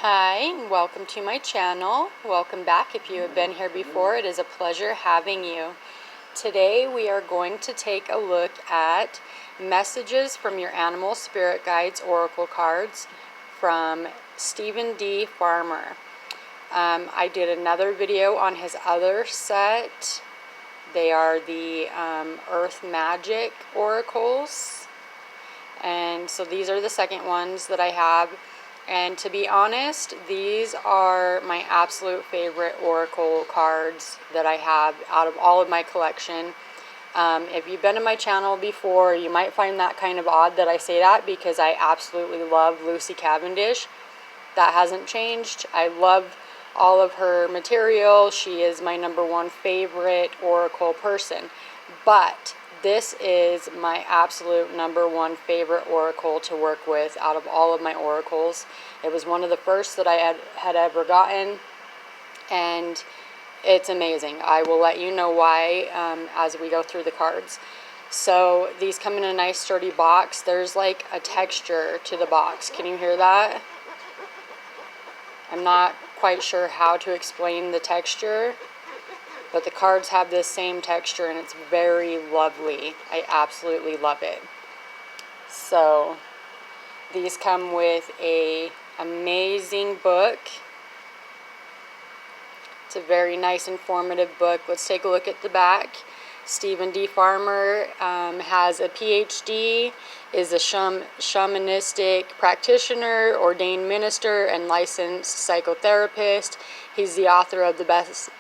Hi, and welcome to my channel. Welcome back if you have been here before. It is a pleasure having you. Today we are going to take a look at messages from your animal spirit guides oracle cards from Stephen D. Farmer. I did another video on his other set. They are the Earth Magic oracles, and so these are the second ones that I have. And to be honest, these are my absolute favorite oracle cards that I have out of all of my collection. If you've been to my channel before, you might find that kind of odd that I say that, because I absolutely love Lucy Cavendish. That hasn't changed. I love all of her material. She is my #1 favorite oracle person. But this is my absolute #1 favorite oracle to work with out of all of my oracles. It was one of the first that I had ever gotten, and it's amazing. I will let you know why as we go through the cards. So these come in a nice sturdy box. There's like a texture to the box. Can you hear that? I'm not quite sure how to explain the texture, but the cards have this same texture and it's very lovely. I absolutely love it. So these come with a amazing book. It's a very nice, informative book. Let's take a look at the back. Stephen D. Farmer has a PhD, is a shamanistic practitioner, ordained minister, and licensed psychotherapist. He's the author of the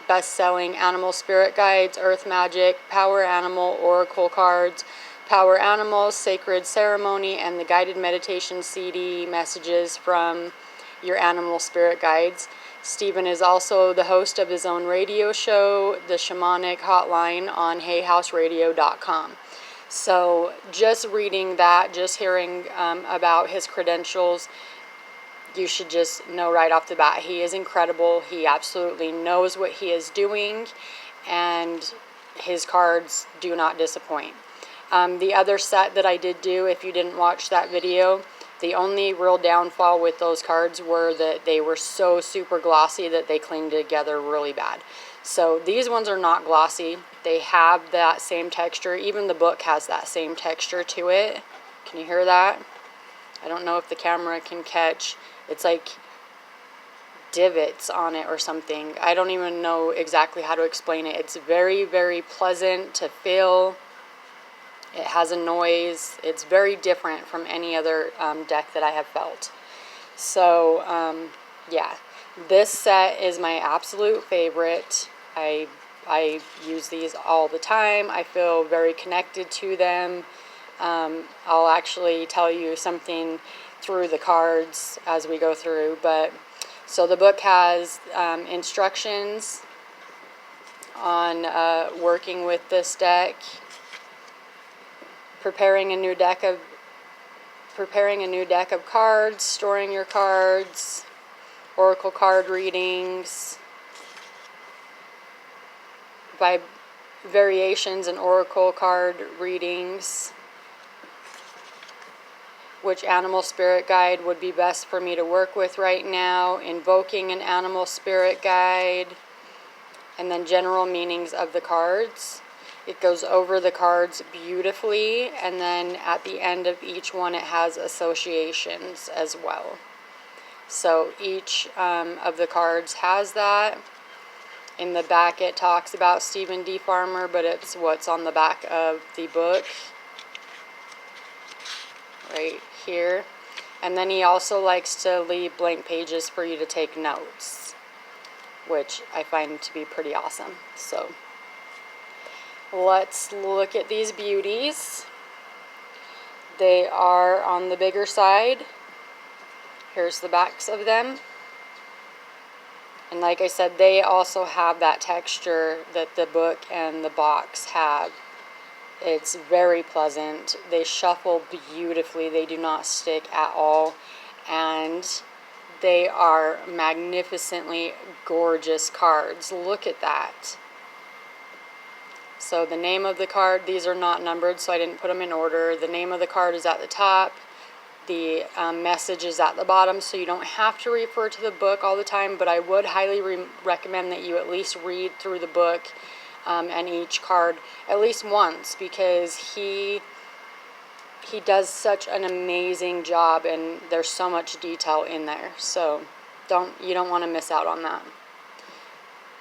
best-selling Animal Spirit Guides, Earth Magic, Power Animal Oracle Cards, Power Animals, Sacred Ceremony, and the Guided Meditation CD messages from your Animal Spirit Guides. Stephen is also the host of his own radio show, The Shamanic Hotline, on HeyHouseRadio.com. So just reading that, just hearing about his credentials, you should just know right off the bat, he is incredible. He absolutely knows what he is doing, and his cards do not disappoint. The other set that I did do, if you didn't watch that video, the only real downfall with those cards were that they were so super glossy that they cling together really bad. So these ones are not glossy. They have that same texture. Even the book has that same texture to it. Can you hear that? I don't know if the camera can catch. It's like divots on it or something. I don't even know exactly how to explain it. It's very, very pleasant to feel. It has a noise. It's very different from any other deck that I have felt. So, yeah. This set is my absolute favorite. I use these all the time. I feel very connected to them. I'll actually tell you something through the cards as we go through. But so the book has instructions on working with this deck. Preparing a new deck of cards, storing your cards, oracle card readings, variations in oracle card readings, which animal spirit guide would be best for me to work with right now, invoking an animal spirit guide, and then general meanings of the cards. It goes over the cards beautifully, and then at the end of each one it has associations as well. So each of the cards has that. In the back it talks about Stephen D. Farmer, but it's what's on the back of the book right here. And then he also likes to leave blank pages for you to take notes, which I find to be pretty awesome. So let's look at these beauties. They are on the bigger side. Here's the backs of them. And like I said, they also have that texture that the book and the box have. It's very pleasant. They shuffle beautifully. They do not stick at all. And they are magnificently gorgeous cards. Look at that. So the name of the card, these are not numbered, so I didn't put them in order. The name of the card is at the top. the messages at the bottom, so you don't have to refer to the book all the time, but I would highly recommend that you at least read through the book and each card at least once, because he does such an amazing job, and there's so much detail in there. So you don't want to miss out on that.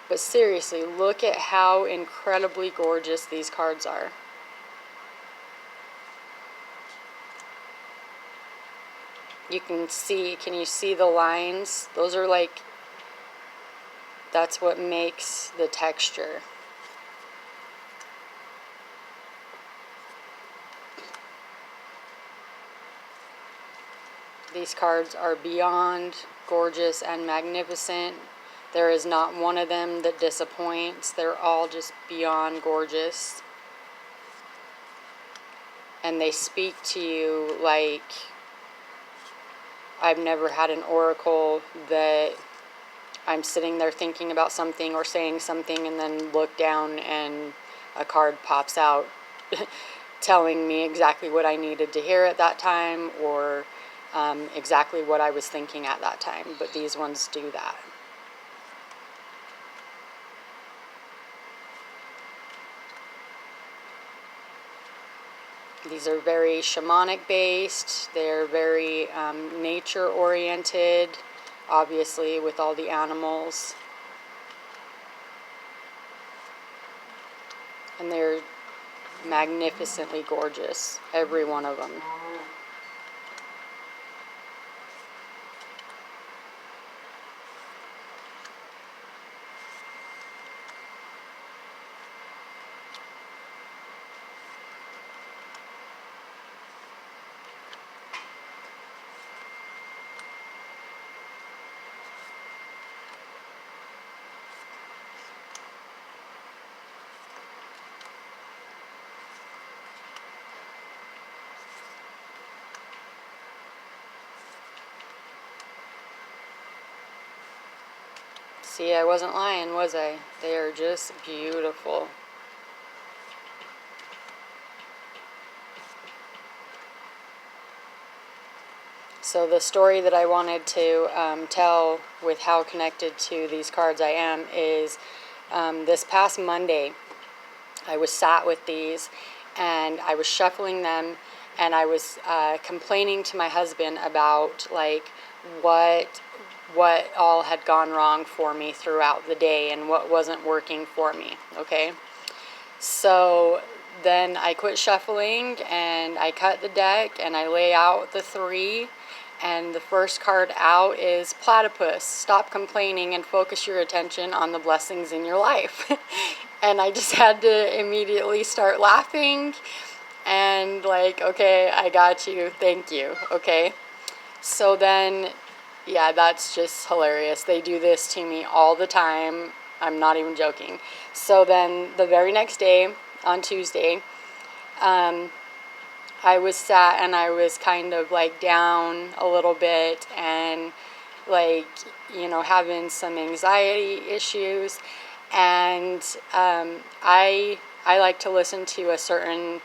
But seriously, look at how incredibly gorgeous these cards are. Can you see the lines? Those are like, that's what makes the texture. These cards are beyond gorgeous and magnificent. There is not one of them that disappoints. They're all just beyond gorgeous. And they speak to you like I've never had an oracle that I'm sitting there thinking about something or saying something and then look down and a card pops out telling me exactly what I needed to hear at that time, or exactly what I was thinking at that time. But these ones do that. These are very shamanic based. They're very nature oriented, obviously, with all the animals. And they're magnificently gorgeous, every one of them. See, I wasn't lying, was I? They are just beautiful. So the story that I wanted to tell with how connected to these cards I am is this past Monday, I was sat with these and I was shuffling them, and I was complaining to my husband about like what all had gone wrong for me throughout the day and what wasn't working for me, okay? So then I quit shuffling and I cut the deck and I lay out the 3, and the first card out is Platypus. Stop complaining and focus your attention on the blessings in your life. And I just had to immediately start laughing and like, okay, I got you, thank you, okay? So then, yeah, that's just hilarious. They do this to me all the time. I'm not even joking. So then the very next day, on Tuesday, I was sat and I was kind of like down a little bit and like, having some anxiety issues. And I like to listen to a certain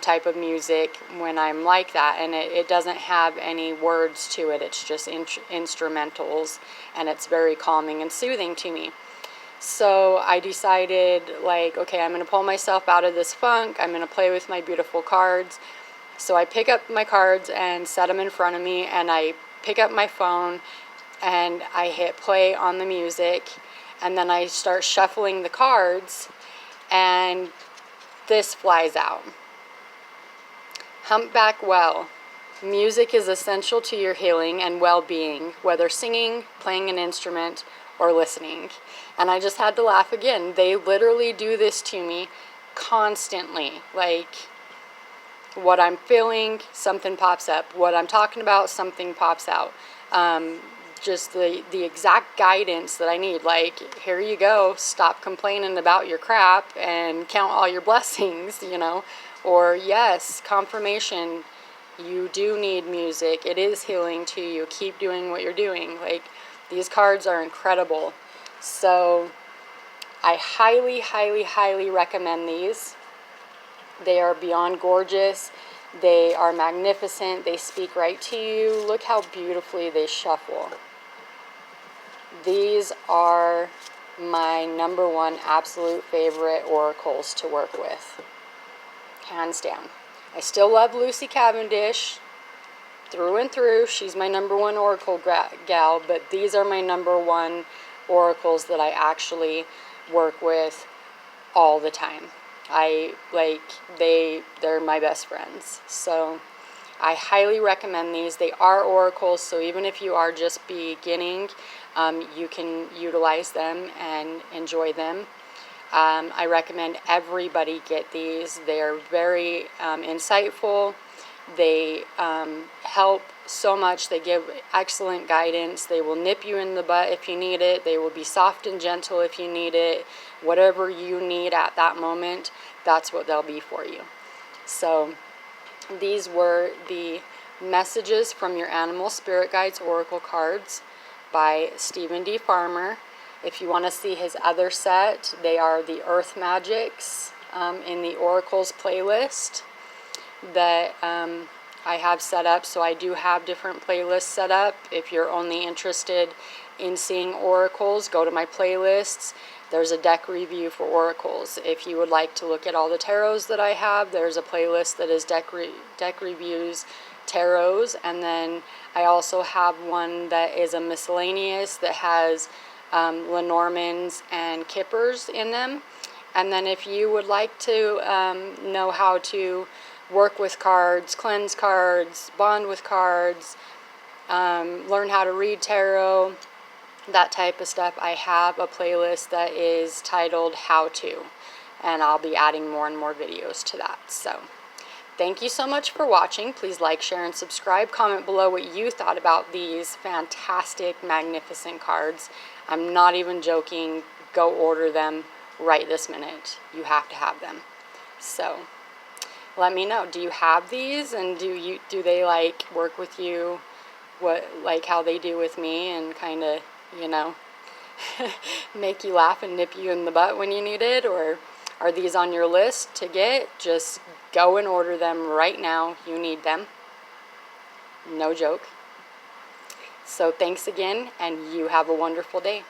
type of music when I'm like that, and it doesn't have any words to it. It's just instrumentals, and it's very calming and soothing to me. So I decided, like, okay, I'm going to pull myself out of this funk. I'm going to play with my beautiful cards. So I pick up my cards and set them in front of me, and I pick up my phone and I hit play on the music, and then I start shuffling the cards, and this flies out. Humpback Well. Music is essential to your healing and well-being, whether singing, playing an instrument, or listening. And I just had to laugh again. They literally do this to me constantly. Like, what I'm feeling, something pops up. What I'm talking about, something pops out. Just the exact guidance that I need. Like, here you go, stop complaining about your crap and count all your blessings, Or, yes, confirmation, you do need music. It is healing to you. Keep doing what you're doing. Like, these cards are incredible. So I highly, highly, highly recommend these. They are beyond gorgeous. They are magnificent. They speak right to you. Look how beautifully they shuffle. These are my number one absolute favorite oracles to work with. Hands down. I still love Lucy Cavendish through and through. She's my number one oracle gal, but these are my number one oracles that I actually work with all the time. They're my best friends. So I highly recommend these. They are oracles, so even if you are just beginning, you can utilize them and enjoy them. I recommend everybody get these. They are very insightful. They help so much. They give excellent guidance. They will nip you in the butt if you need it. They will be soft and gentle if you need it. Whatever you need at that moment, that's what they'll be for you. So these were the Messages from Your Animal Spirit Guides Oracle Cards by Stephen D. Farmer. If you want to see his other set, they are the Earth Magics in the Oracles playlist that I have set up. So I do have different playlists set up. If you're only interested in seeing oracles, go to my playlists. There's a deck review for oracles. If you would like to look at all the tarots that I have, there's a playlist that is deck reviews tarots. And then I also have one that is a miscellaneous that has Lenormands and Kippers in them. And then if you would like to know how to work with cards, cleanse cards, bond with cards, learn how to read tarot, that type of stuff, I have a playlist that is titled How To, and I'll be adding more and more videos to that. So thank you so much for watching. Please like, share, and subscribe. Comment below what you thought about these fantastic, magnificent cards. I'm not even joking. Go order them right this minute. You have to have them. So let me know. Do you have these, and do they like work with you? Like how they do with me, and kind of, you know, make you laugh and nip you in the butt when you need it? Or are these on your list to get? Just go and order them right now. You need them. No joke. So thanks again, and you have a wonderful day.